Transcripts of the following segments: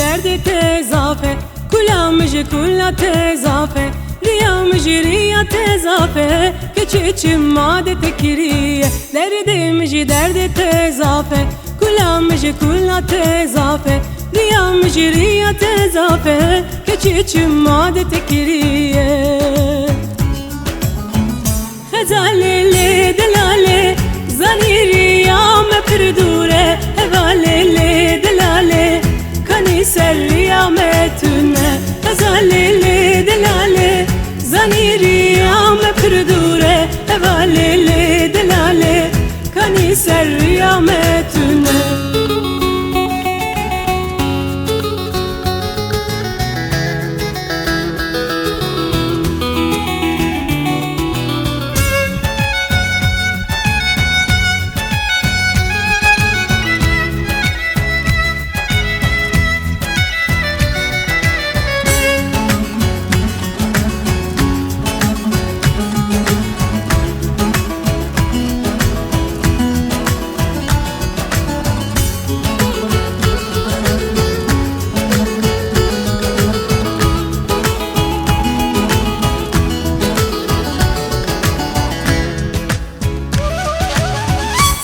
derdi tezafe, kulamıcı kulla tezafe, riyamıcı riya tezafe, keçiçim made tekiriye. Derdimıcı derdi tezafe, kulamıcı kulla tezafe, riyamıcı riya tezafe, keçiçim made tekiriye. Hezalele delale zaniri ya me perdure, hevalele delale kani serri ya me tune. Hezalele delale zaniri ya me perdure, hevalele delale kani serri ya me tune.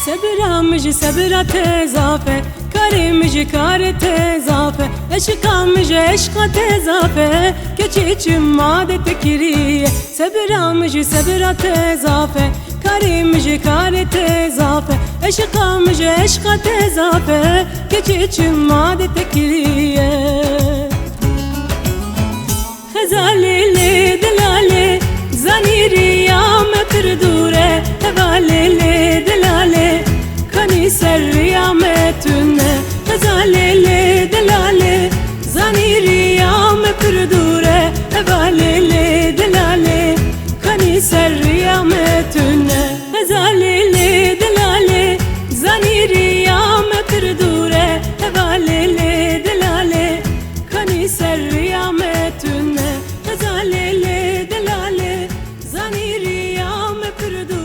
Sebiramıcı sebira tezafe, karimıcı kare tezafe, eşikamıcı eşka tezafe, keçiçim made tekiriye. Sebiramıcı sebira tezafe, karimıcı kare tezafe, eşikamıcı eşka tezafe, keçiçim made tekiriye. Hezalele delale zaniri ya me perdure, hevalele delale kani serri ya me tune. Hezalele delale zaniri ya me perdure, hevalele delale kani serri ya me tune. Hezalele delale zaniri ya me perdure, hevalele delale kani serri ya me tune. Hezalele delale zaniri ya me perdure.